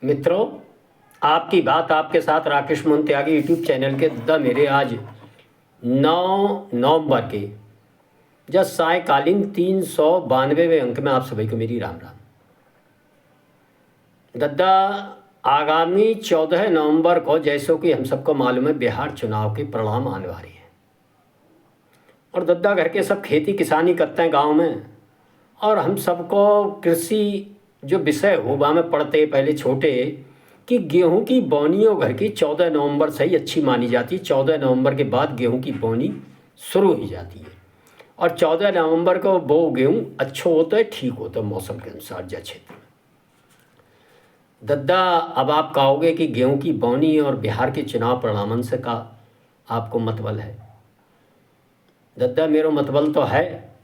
मित्रों, आपकी बात आपके साथ राकेश मोहन त्यागी यूट्यूब चैनल के द मेरे आज 9 नवंबर के जब सायकालीन 392वें अंक में आप सभी को मेरी राम राम। दद्दा, आगामी 14 नवंबर को जैसो कि हम सबको मालूम है बिहार चुनाव के परिणाम आने वाले हैं और दद्दा घर के सब खेती किसानी करते हैं गांव में और हम सबको कृषि जो विषय हुआ में पढ़ते पहले छोटे कि गेहूं की बोनियों घर की 14 नवंबर से ही अच्छी मानी जाती है। 14 नवंबर के बाद गेहूं की बोनी शुरू हो जाती है और 14 नवंबर को वो गेहूं अच्छा होता है, ठीक होता है मौसम के अनुसार जा क्षेत्र में। दद्दा, अब आप कहोगे कि गेहूं की बोनी और बिहार के चुनाव परिणामन से का आपको मतबल है। दद्दा, मेरा मतबल तो है।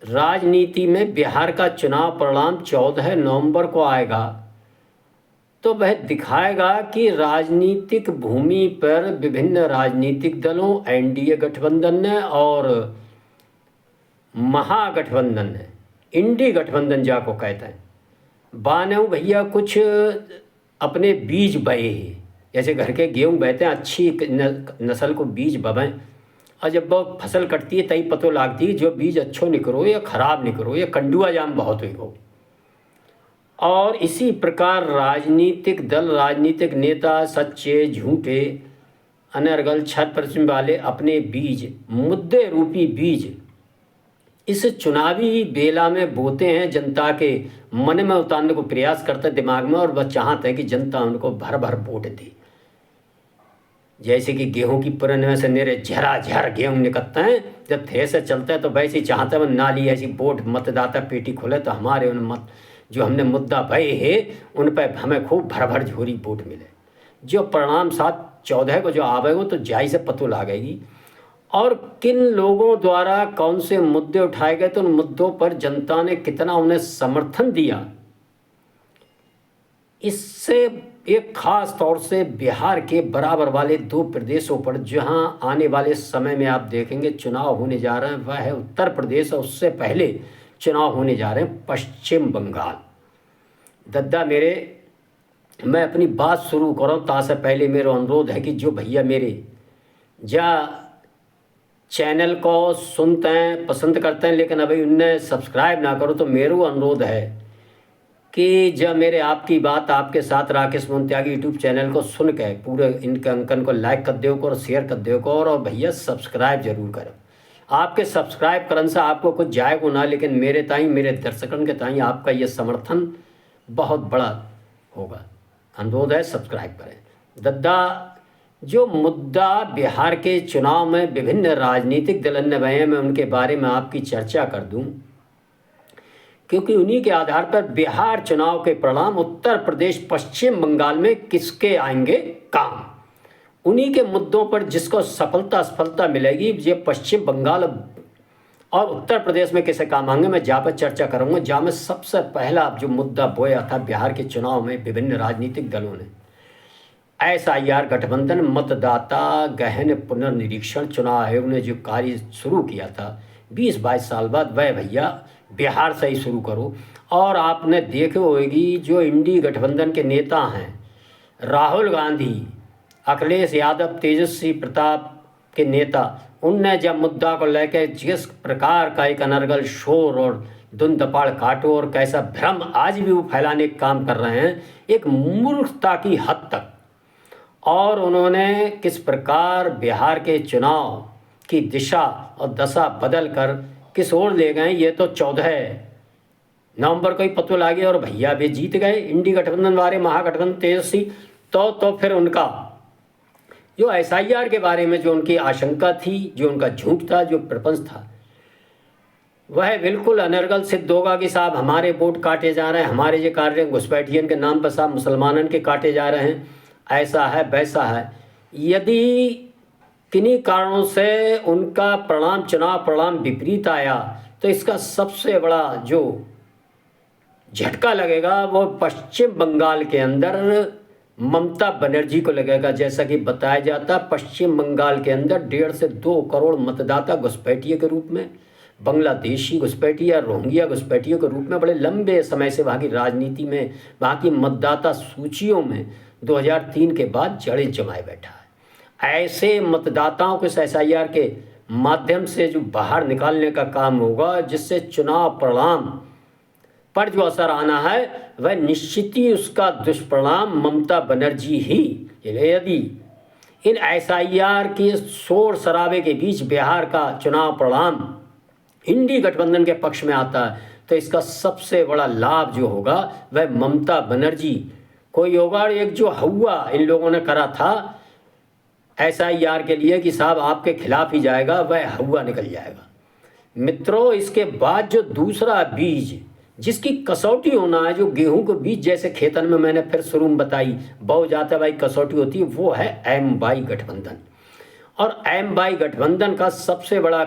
राजनीति में बिहार का चुनाव परिणाम 14 नवंबर को आएगा तो वह दिखाएगा कि राजनीतिक भूमि पर विभिन्न राजनीतिक दलों, एनडीए गठबंधन ने और महागठबंधन ने, इंडी गठबंधन जाको कहते हैं, बाने भैया कुछ अपने बीज बहे हैं। जैसे घर के गेहूँ बहते हैं, अच्छी नस्ल को बीज बवें और जब वो फसल कटती है तई पतो लागती है जो बीज अच्छो निकलो या खराब निकलो या कंडुआ जाम बहुत हो। और इसी प्रकार राजनीतिक दल, राजनीतिक नेता सच्चे झूठे अनर्गल छत प्रश्न वाले अपने बीज, मुद्दे रूपी बीज इस चुनावी बेला में बोते हैं, जनता के मन में उतारने को प्रयास करते हैं दिमाग में, और वह चाहते हैं कि जनता उनको भर भर वोट दे। जैसे कि गेहूं की पुरन में से नेरे झरा गेहूं निकलते हैं जब थे से चलते हैं, तो वैसे ही चाहते हैं नाली ऐसी वोट मतदाता पेटी खोले तो हमारे उन मत जो हमने मुद्दा भये है उन पर हमें खूब भर भर झोरी वोट मिले। जो परिणाम 7-14 को जो आवेगा तो जाई से पतो लागेगी और किन लोगों द्वारा कौन से मुद्दे उठाए गए, तो उन मुद्दों पर जनता ने कितना उन्हें समर्थन दिया। इससे एक खास तौर से बिहार के बराबर वाले 2 प्रदेशों पर जहां आने वाले समय में आप देखेंगे चुनाव होने जा रहे हैं, वह है उत्तर प्रदेश और उससे पहले चुनाव होने जा रहे हैं पश्चिम बंगाल। दद्दा मेरे, मैं अपनी बात शुरू करूँ तासे पहले मेरा अनुरोध है कि जो भैया मेरे जा चैनल को सुनते हैं, पसंद करते हैं, लेकिन अभी उनने सब्सक्राइब ना करो, तो मेरा अनुरोध है कि जब मेरे आपकी बात आपके साथ राकेश मोहन त्यागी यूट्यूब चैनल को सुन के पूरे इनके अंकन को लाइक कर दो और शेयर कर दो और भैया सब्सक्राइब जरूर करो। आपके सब्सक्राइब करने से आपको कुछ जाएगा ना, लेकिन मेरे ताई, मेरे दर्शकों के ताई आपका ये समर्थन बहुत बड़ा होगा। अनुरोध है सब्सक्राइब करें। दद्दा, जो मुद्दा बिहार के चुनाव में विभिन्न राजनीतिक दलन ने बहे, मैं उनके बारे में आपकी चर्चा कर दूं, क्योंकि उन्हीं के आधार पर बिहार चुनाव के परिणाम उत्तर प्रदेश, पश्चिम बंगाल में किसके आएंगे काम, उन्हीं के मुद्दों पर जिसको सफलता मिलेगी, ये पश्चिम बंगाल और उत्तर प्रदेश में कैसे काम आएंगे, मैं जहाँ पर चर्चा करूँगा। जहाँ में सबसे पहला जो मुद्दा बोया था बिहार के चुनाव में विभिन्न राजनीतिक दलों ने, SIR गठबंधन, मतदाता गहन पुनर्निरीक्षण, चुनाव आयोग ने जो कार्य शुरू किया था 20-22 साल बाद, वह भैया बिहार से ही शुरू करो। और आपने देखे होगी जो इंडी गठबंधन के नेता हैं, राहुल गांधी, अखिलेश यादव, तेजस्वी प्रताप के नेता, उनने जब मुद्दा को लेकर जिस प्रकार का एक अनर्गल शोर और धुन दपाड़ काटो और कैसा भ्रम आज भी वो फैलाने का काम कर रहे हैं, एक मूर्खता की हद तक, और उन्होंने किस प्रकार बिहार के चुनाव की दिशा और दशा बदल कर किस ओर ले गए, ये तो 14 नवंबर को ही पता लगे और भैया भी जीत गए इंडी गठबंधन वाले, महागठबंधन तेजस्वी। तो फिर उनका जो SIR के बारे में जो उनकी आशंका थी, जो उनका झूठ था, जो प्रपंच था, वह बिल्कुल अनर्गल सिद्ध होगा कि साहब हमारे वोट काटे जा रहे हैं, हमारे ये कार्य घुसपैठियन के नाम पर साहब मुसलमानन के काटे जा रहे हैं, ऐसा है वैसा है। यदि किन्हीं कारणों से उनका चुनाव परिणाम विपरीत आया तो इसका सबसे बड़ा जो झटका लगेगा वो पश्चिम बंगाल के अंदर ममता बनर्जी को लगेगा। जैसा कि बताया जाता, पश्चिम बंगाल के अंदर 1.5 से 2 करोड़ मतदाता घुसपैठिए के रूप में बांग्लादेशी घुसपैठिया, रोहिंग्या घुसपैठियों के रूप में बड़े लंबे समय से वहाँ की राजनीति में, वहाँ की मतदाता सूचियों में 2003 के बाद जड़ें जमाए बैठा है। ऐसे मतदाताओं को इस SIR के माध्यम से जो बाहर निकालने का काम होगा, जिससे चुनाव परिणाम पर जो असर आना है वह निश्चित ही उसका दुष्परिणाम ममता बनर्जी ही। यदि इन SIR के शोर शराबे के बीच बिहार का चुनाव परिणाम इंडी गठबंधन के पक्ष में आता है तो इसका सबसे बड़ा लाभ जो होगा वह ममता बनर्जी को ही होगा। एक जो हवा इन लोगों ने करा था SIR के लिए कि साहब आपके खिलाफ ही जाएगा, वह हवा निकल जाएगा। मित्रों, इसके बाद जो दूसरा बीज जिसकी कसौटी होना है, जो गेहूं के बीज जैसे खेतन में मैंने फिर शुरू में बताई बहुत जाता भाई कसौटी होती है, वो है MY गठबंधन। और MY गठबंधन का सबसे बड़ा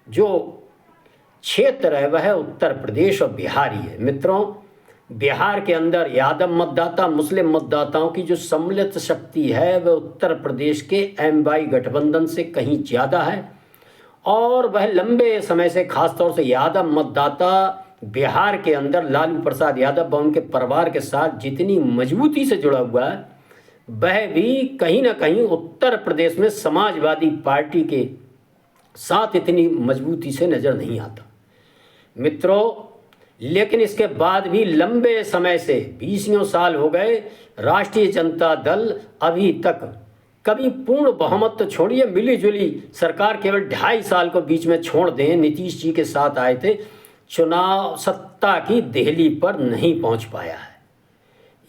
जो क्षेत्र है वह है उत्तर प्रदेश और बिहार ही है। मित्रों, बिहार के अंदर यादव मतदाता, मुस्लिम मतदाताओं की जो सम्मिलित शक्ति है वह उत्तर प्रदेश के MY गठबंधन से कहीं ज़्यादा है। और वह लंबे समय से खासतौर से यादव मतदाता बिहार के अंदर लालू प्रसाद यादव व उनके परिवार के साथ जितनी मजबूती से जुड़ा हुआ है, वह भी कहीं ना कहीं उत्तर प्रदेश में समाजवादी पार्टी के साथ इतनी मजबूती से नज़र नहीं आता। मित्रों, लेकिन इसके बाद भी लंबे समय से 20 साल हो गए, राष्ट्रीय जनता दल अभी तक कभी पूर्ण बहुमत तो छोड़िए, मिली जुली सरकार केवल 2.5 साल को बीच में छोड़ दें, नीतीश जी के साथ आए थे, चुनाव सत्ता की देहली पर नहीं पहुंच पाया है।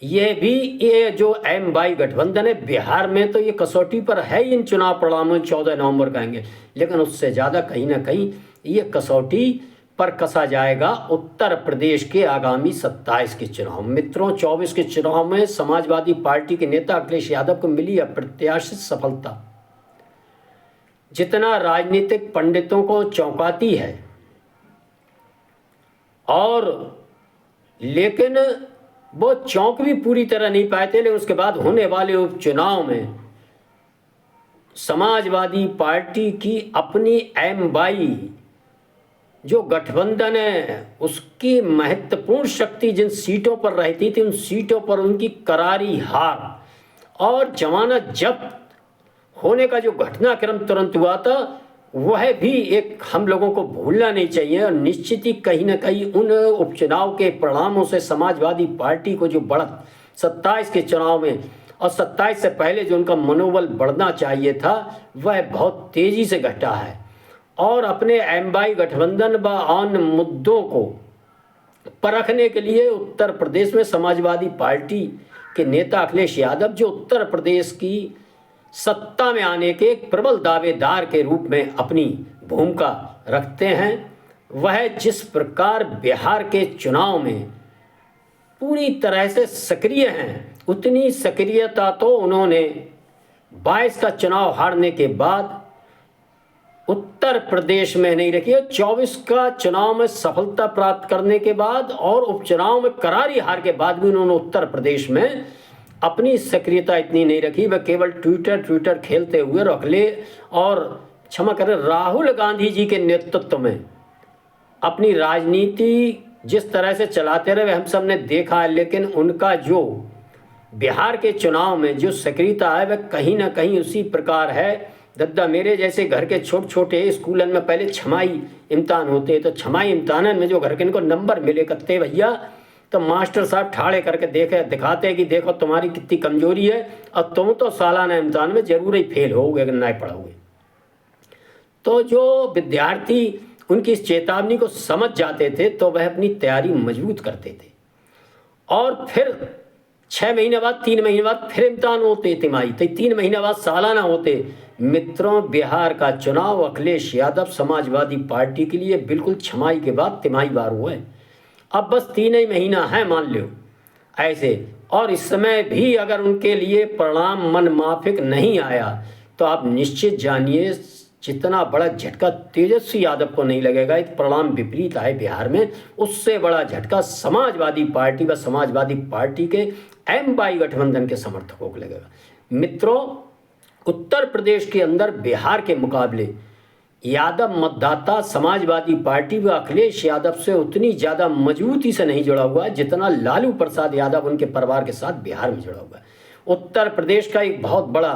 ये जो MY गठबंधन है बिहार में तो ये कसौटी पर है इन चुनाव परिणामों 14 नवंबर कहेंगे, लेकिन उससे ज़्यादा कहीं ना कहीं ये कसौटी पर कसा जाएगा उत्तर प्रदेश के आगामी 27 के चुनाव। मित्रों, 24 के चुनाव में समाजवादी पार्टी के नेता अखिलेश यादव को मिली अप्रत्याशित सफलता जितना राजनीतिक पंडितों को चौंकाती है, और लेकिन वो चौंक भी पूरी तरह नहीं पाए थे। लेकिन उसके बाद होने वाले उपचुनाव में समाजवादी पार्टी की अपनी MY जो गठबंधन है उसकी महत्वपूर्ण शक्ति जिन सीटों पर रहती थी, उन सीटों पर उनकी करारी हार और जमानत जब्त होने का जो घटनाक्रम तुरंत हुआ था, वह भी एक हम लोगों को भूलना नहीं चाहिए। और निश्चित ही कहीं ना कहीं उन उपचुनाव के परिणामों से समाजवादी पार्टी को जो बढ़त 27 के चुनाव में और 27 से पहले जो उनका मनोबल बढ़ना चाहिए था वह बहुत तेज़ी से घटा है। और अपने MY गठबंधन व अन्य मुद्दों को परखने के लिए उत्तर प्रदेश में समाजवादी पार्टी के नेता अखिलेश यादव, जो उत्तर प्रदेश की सत्ता में आने के एक प्रबल दावेदार के रूप में अपनी भूमिका रखते हैं, वह जिस प्रकार बिहार के चुनाव में पूरी तरह से सक्रिय हैं, उतनी सक्रियता तो उन्होंने 22 का चुनाव हारने के बाद उत्तर प्रदेश में नहीं रखी है। 24 का चुनाव में सफलता प्राप्त करने के बाद और उपचुनाव में करारी हार के बाद भी उन्होंने उत्तर प्रदेश में अपनी सक्रियता इतनी नहीं रखी। वह केवल ट्विटर खेलते हुए रखले और क्षमा करें राहुल गांधी जी के नेतृत्व में अपनी राजनीति जिस तरह से चलाते रहे हम सब ने देखा है। लेकिन उनका जो बिहार के चुनाव में जो सक्रियता है वह कहीं ना कहीं उसी प्रकार है। दद्दा मेरे जैसे घर के छोटे छोटे स्कूलन में पहले छमाई इम्तहान होते, तो छमाई इम्तहान में जो घर के इनको नंबर मिले करते भैया, तो मास्टर साहब ठाड़े करके दिखाते हैं कि देखो तुम्हारी कितनी कमजोरी है और तुम तो सालाना इम्तहान में जरूर ही फेल होगे अगर नहीं पढ़ोगे। तो जो विद्यार्थी उनकी इस चेतावनी को समझ जाते थे तो वह अपनी तैयारी मजबूत करते थे और फिर 6 महीने बाद 3 महीने बाद फिर इम्तहान होते तिमाही, तो 3 महीने बाद सालाना होते। मित्रों, बिहार का चुनाव अखिलेश यादव समाजवादी पार्टी के लिए बिल्कुल छमाई के बाद तिमाही बार हुआ है। अब बस 3 ही महीना है मान लो ऐसे, और इस समय भी अगर उनके लिए परिणाम मन माफिक नहीं आया तो आप निश्चित जानिए जितना बड़ा झटका तेजस्वी यादव को नहीं लगेगा, एक परिणाम विपरीत आए बिहार में, उससे बड़ा झटका समाजवादी पार्टी व समाजवादी पार्टी के MY गठबंधन के समर्थकों को लगेगा। मित्रों, उत्तर प्रदेश के अंदर बिहार के मुकाबले यादव मतदाता समाजवादी पार्टी व अखिलेश यादव से उतनी ज़्यादा मजबूती से नहीं जुड़ा हुआ है जितना लालू प्रसाद यादव उनके परिवार के साथ बिहार में जुड़ा हुआ है। उत्तर प्रदेश का एक बहुत बड़ा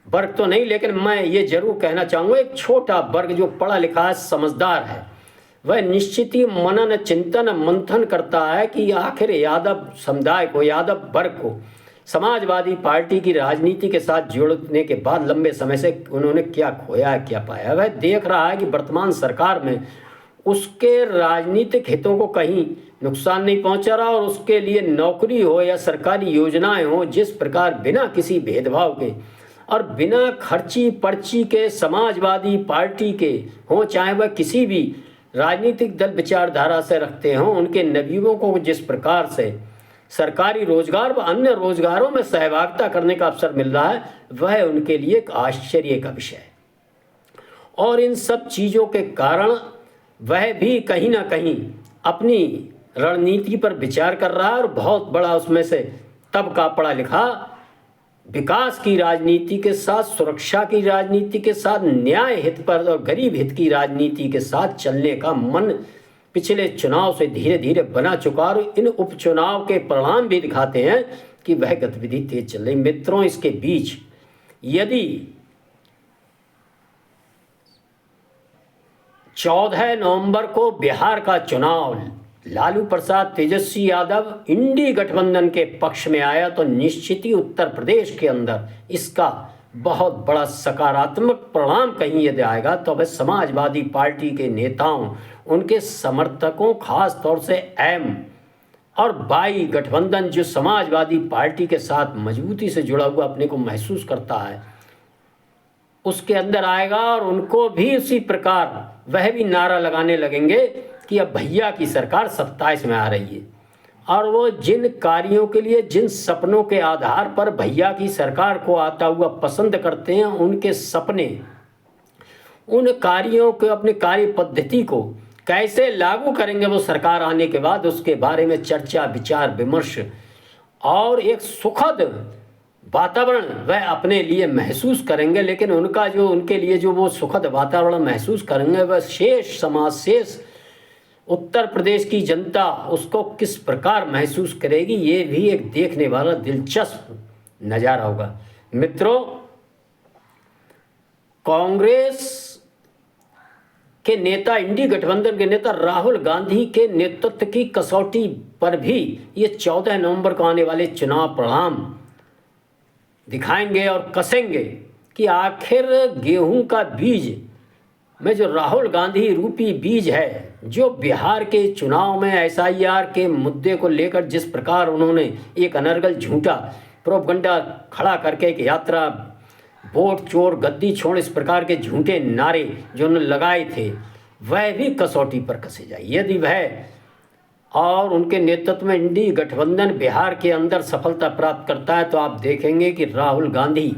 वर्ग तो नहीं, लेकिन मैं ये जरूर कहना चाहूँगा, एक छोटा वर्ग जो पढ़ा लिखा है, समझदार है, वह निश्चित ही मनन चिंतन मंथन करता है कि आखिर यादव समुदाय को, यादव वर्ग को समाजवादी पार्टी की राजनीति के साथ जोड़ने के बाद लंबे समय से उन्होंने क्या खोया है, क्या पाया। वह देख रहा है कि वर्तमान सरकार में उसके राजनीतिक हितों को कहीं नुकसान नहीं पहुंचा रहा और उसके लिए नौकरी हो या सरकारी योजनाएं हो, जिस प्रकार बिना किसी भेदभाव के और बिना खर्ची पर्ची के समाजवादी पार्टी के हों, चाहे वह किसी भी राजनीतिक दल विचारधारा से रखते हों, उनके नवयुवकों को जिस प्रकार से सरकारी रोजगार व अन्य रोजगारों में सहभागिता करने का अवसर मिल रहा है, वह उनके लिए एक आश्चर्य का विषय है। और इन सब चीज़ों के कारण वह भी कहीं ना कहीं अपनी रणनीति पर विचार कर रहा है और बहुत बड़ा उसमें से तबका पढ़ा लिखा विकास की राजनीति के साथ, सुरक्षा की राजनीति के साथ, न्याय हित पर और गरीब हित की राजनीति के साथ चलने का मन पिछले चुनाव से धीरे धीरे बना चुका और इन उपचुनाव के परिणाम भी दिखाते हैं कि वह गतिविधि तेज चल रही। मित्रों, इसके बीच यदि 14 नवंबर को बिहार का चुनाव लालू प्रसाद तेजस्वी यादव इंडी गठबंधन के पक्ष में आया तो निश्चित ही उत्तर प्रदेश के अंदर इसका बहुत बड़ा सकारात्मक परिणाम कहीं यदि आएगा तो वह समाजवादी पार्टी के नेताओं, उनके समर्थकों, खास तौर से एम और बाई गठबंधन जो समाजवादी पार्टी के साथ मजबूती से जुड़ा हुआ अपने को महसूस करता है, उसके अंदर आएगा और उनको भी उसी प्रकार वह भी नारा लगाने लगेंगे कि अब भैया की सरकार 27 में आ रही है। और वो जिन कार्यों के लिए, जिन सपनों के आधार पर भैया की सरकार को आता हुआ पसंद करते हैं, उनके सपने, उन कार्यों को, अपनी कार्य पद्धति को कैसे लागू करेंगे वो सरकार आने के बाद, उसके बारे में चर्चा, विचार विमर्श और एक सुखद वातावरण वह अपने लिए महसूस करेंगे। लेकिन उनका जो, उनके लिए जो वो सुखद वातावरण महसूस करेंगे, वह शेष समाज, शेष उत्तर प्रदेश की जनता उसको किस प्रकार महसूस करेगी, ये भी एक देखने वाला दिलचस्प नज़ारा होगा। मित्रों, कांग्रेस के नेता, इंडी गठबंधन के नेता राहुल गांधी के नेतृत्व की कसौटी पर भी ये 14 नवंबर को आने वाले चुनाव परिणाम दिखाएंगे और कसेंगे कि आखिर गेहूं का बीज में जो राहुल गांधी रूपी बीज है, जो बिहार के चुनाव में SIR के मुद्दे को लेकर जिस प्रकार उन्होंने एक अनर्गल झूठा प्रोपगंडा खड़ा करके एक यात्रा, वोट चोर गद्दी छोड़, इस प्रकार के झूठे नारे जो उन्होंने लगाए थे, वह भी कसौटी पर कसे जाए। यदि वह और उनके नेतृत्व में इंडी गठबंधन बिहार के अंदर सफलता प्राप्त करता है तो आप देखेंगे कि राहुल गांधी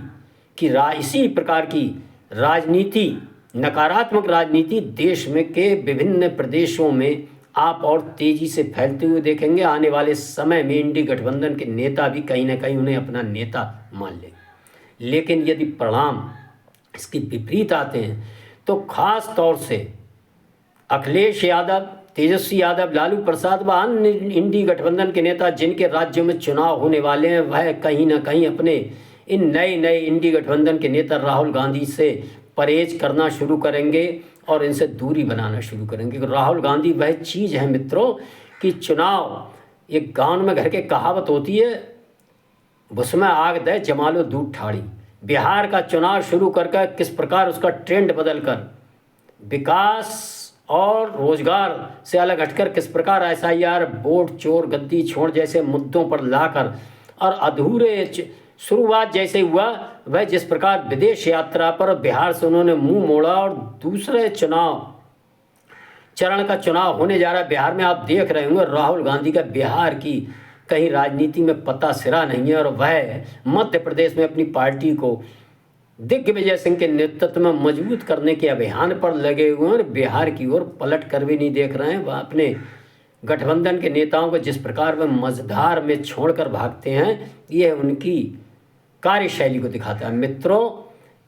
की इसी प्रकार की राजनीति, नकारात्मक राजनीति देश में के विभिन्न प्रदेशों में आप और तेजी से फैलते हुए देखेंगे। आने वाले समय में इंडी गठबंधन के नेता भी कहीं ना कहीं उन्हें अपना नेता मान लेंगे। लेकिन यदि परिणाम इसके विपरीत आते हैं तो खास तौर से अखिलेश यादव, तेजस्वी यादव, लालू प्रसाद व अन्य इंडी गठबंधन के नेता जिनके राज्यों में चुनाव होने वाले हैं, वह कहीं ना कहीं अपने इन नए इंडी गठबंधन के नेता राहुल गांधी से परहेज करना शुरू करेंगे और इनसे दूरी बनाना शुरू करेंगे। राहुल गांधी वह चीज़ है मित्रों कि चुनाव, एक गाँव में घर के कहावत होती है, उसमें आग दे जमालो दूध ठाड़ी। बिहार का चुनाव शुरू करके किस प्रकार उसका ट्रेंड बदलकर विकास और रोजगार से अलग हटकर किस प्रकार SIR, वोट चोर गद्दी छोड़ जैसे मुद्दों पर लाकर और अधूरे शुरुआत जैसे हुआ, वह जिस प्रकार विदेश यात्रा पर बिहार से उन्होंने मुंह मोड़ा और दूसरे चरण का चुनाव होने जा रहा है बिहार में, आप देख रहे होंगे राहुल गांधी का बिहार की कहीं राजनीति में पता सिरा नहीं है और वह मध्य प्रदेश में अपनी पार्टी को दिग्विजय सिंह के नेतृत्व में मजबूत करने के अभियान पर लगे हुए हैं और बिहार की ओर पलट कर भी नहीं देख रहे हैं। वह अपने गठबंधन के नेताओं को जिस प्रकार वह मझधार में छोड़कर भागते हैं, यह उनकी कार्यशैली को दिखाता है। मित्रों,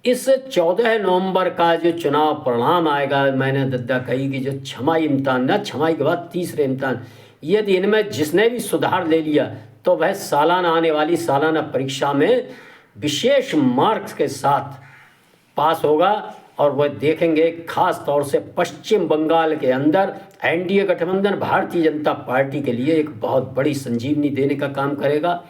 इस 14 नवंबर का जो चुनाव परिणाम आएगा, मैंने दद्दा कही कि जो छमाही इम्तहान, ना छमाही के बाद तीसरे इम्तहान, यदि इनमें जिसने भी सुधार ले लिया तो वह सालाना आने वाली सालाना परीक्षा में विशेष मार्क्स के साथ पास होगा। और वह देखेंगे खास तौर से पश्चिम बंगाल के अंदर एनडीए गठबंधन भारतीय जनता पार्टी के लिए एक बहुत बड़ी संजीवनी देने का काम करेगा।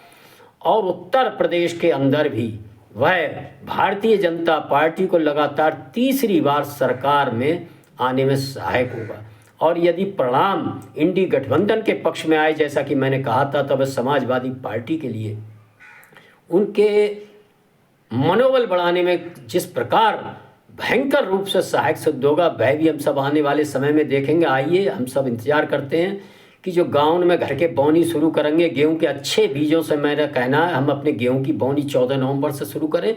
और उत्तर प्रदेश के अंदर भी वह भारतीय जनता पार्टी को लगातार तीसरी बार सरकार में आने में सहायक होगा। और यदि परिणाम इंडी गठबंधन के पक्ष में आए, जैसा कि मैंने कहा था, तब समाजवादी पार्टी के लिए उनके मनोबल बढ़ाने में जिस प्रकार भयंकर रूप से सहायक सिद्ध होगा, वह भी हम सब आने वाले समय में देखेंगे। आइए हम सब इंतजार करते हैं कि जो गाँव में घर के बोनी शुरू करेंगे गेहूं के अच्छे बीजों से, मेरा कहना है हम अपने गेहूं की बोनी 14 नवंबर से शुरू करें,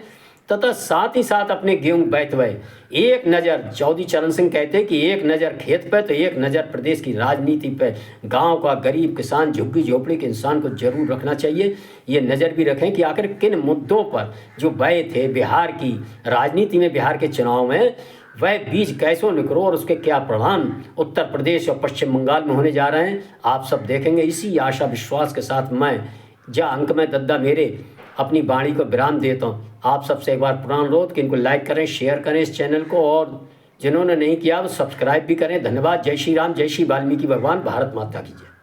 तथा साथ ही साथ अपने गेहूं बैठवाए। एक नज़र, चौधरी चरण सिंह कहते हैं कि एक नज़र खेत पे तो एक नज़र प्रदेश की राजनीति पे, गांव का गरीब किसान झुग्गी झोपड़ी के इंसान को जरूर रखना चाहिए। ये नज़र भी रखें कि आखिर किन मुद्दों पर जो बहे थे बिहार की राजनीति में, बिहार के चुनाव में, वह बीज कैसों निकलो और उसके क्या परिणाम उत्तर प्रदेश और पश्चिम बंगाल में होने जा रहे हैं, आप सब देखेंगे। इसी आशा विश्वास के साथ मैं अंक में दद्दा मेरे अपनी वाणी को विराम देता हूँ। आप सबसे एक बार पुराना अनुरोध कि इनको लाइक करें, शेयर करें इस चैनल को, और जिन्होंने नहीं किया वो सब्सक्राइब भी करें। धन्यवाद। जय श्री राम, जय श्री वाल्मीकि भगवान, भारत माता की जय।